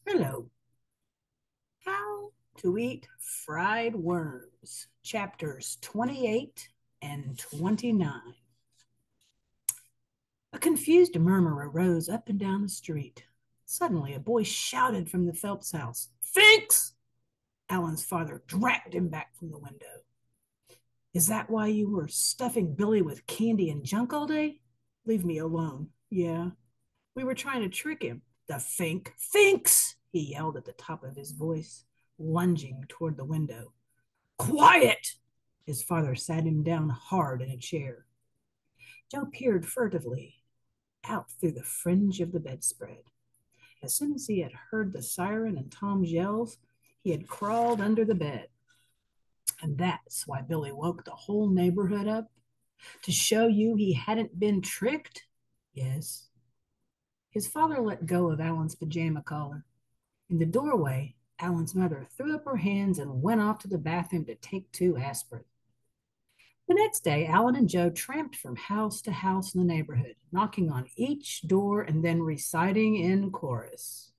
Hello. How to Eat Fried Worms, chapters 28 and 29. A confused murmur arose up and down the street. Suddenly, a boy shouted from the Phelps house, "Finks!" Alan's father dragged him back from the window. "Is that why you were stuffing Billy with candy and junk all day?" "Leave me alone." "Yeah, we were trying to trick him." "The fink! Finks!" he yelled at the top of his voice, lunging toward the window. "Quiet!" His father sat him down hard in a chair. Joe peered furtively out through the fringe of the bedspread. As soon as he had heard the siren and Tom's yells, he had crawled under the bed. And that's why Billy woke the whole neighborhood up? To show you he hadn't been tricked? Yes. His father let go of Alan's pajama collar. In the doorway, Alan's mother threw up her hands and went off to the bathroom to take 2 aspirin. The next day, Alan and Joe tramped from house to house in the neighborhood, knocking on each door and then reciting in chorus.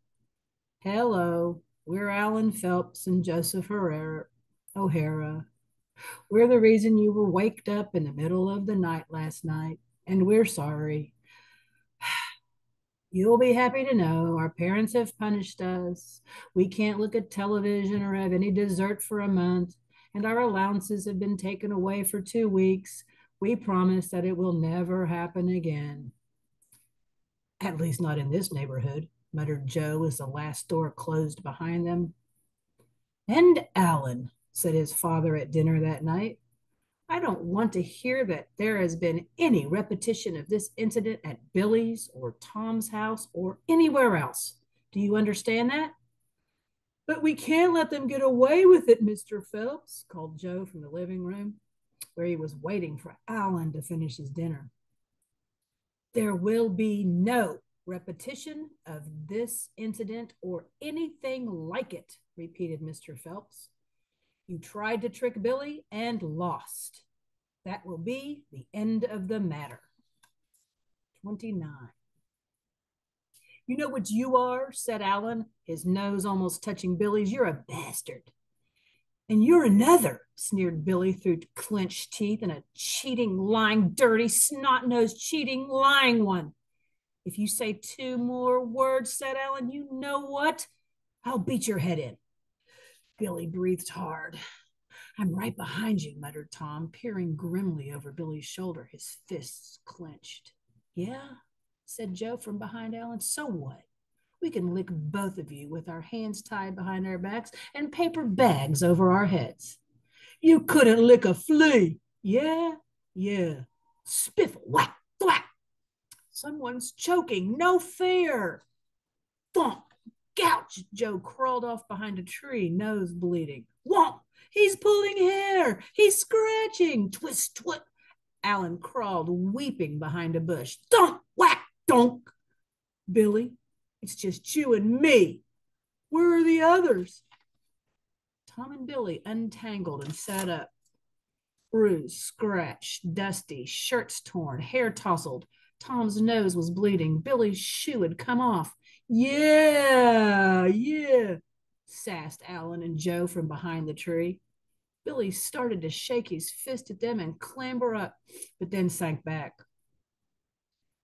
"Hello, we're Alan Phelps and Joseph O'Hara. We're the reason you were waked up in the middle of the night last night, and we're sorry. You'll be happy to know our parents have punished us. We can't look at television or have any dessert for a month, and our allowances have been taken away for 2 weeks. We promise that it will never happen again." "At least not in this neighborhood," muttered Joe as the last door closed behind them. "And Alan," said his father at dinner that night, "I don't want to hear that there has been any repetition of this incident at Billy's or Tom's house or anywhere else. Do you understand that?" "But we can't let them get away with it, Mr. Phelps," called Joe from the living room, where he was waiting for Alan to finish his dinner. "There will be no repetition of this incident or anything like it," repeated Mr. Phelps. "You tried to trick Billy and lost. That will be the end of the matter." 29. "You know what you are," said Alan, his nose almost touching Billy's. "You're a bastard." "And you're another," sneered Billy through clenched teeth, "and a cheating, lying, dirty, snot-nosed, cheating, lying one." "If you say 2 more words," said Alan, "you know what? I'll beat your head in." Billy breathed hard. "I'm right behind you," muttered Tom, peering grimly over Billy's shoulder, his fists clenched. "Yeah," said Joe from behind Alan. "So what? We can lick both of you with our hands tied behind our backs and paper bags over our heads." "You couldn't lick a flea." "Yeah, yeah." Spiffle, whack, thwack. "Someone's choking. No fair." Thump, gouch. Joe crawled off behind a tree, nose bleeding. Whomp, he's pulling hair. He's scratching. Twist, twist. Alan crawled, weeping, behind a bush. Thump, whack, donk. "Billy, it's just you and me. Where are the others?" Tom and Billy untangled and sat up. Bruised, scratched, dusty, shirts torn, hair tousled. Tom's nose was bleeding. Billy's shoe had come off. "Yeah, yeah," sassed Alan and Joe from behind the tree. Billy started to shake his fist at them and clamber up, but then sank back.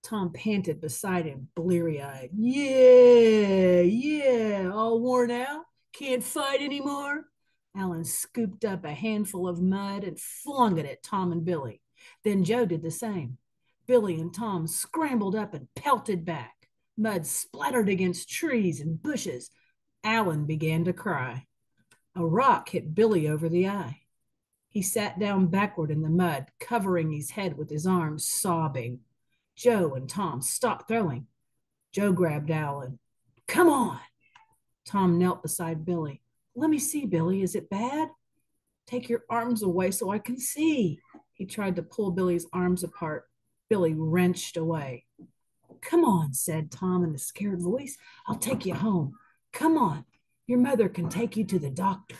Tom panted beside him, bleary-eyed. "Yeah, yeah, all worn out? Can't fight anymore?" Alan scooped up a handful of mud and flung it at Tom and Billy. Then Joe did the same. Billy and Tom scrambled up and pelted back. Mud splattered against trees and bushes. Alan began to cry. A rock hit Billy over the eye. He sat down backward in the mud, covering his head with his arms, sobbing. Joe and Tom stopped throwing. Joe grabbed Alan. "Come on." Tom knelt beside Billy. "Let me see, Billy. Is it bad?" "Take your arms away so I can see." He tried to pull Billy's arms apart. Billy wrenched away. "Come on," said Tom in a scared voice. "I'll take you home. Come on. Your mother can take you to the doctor."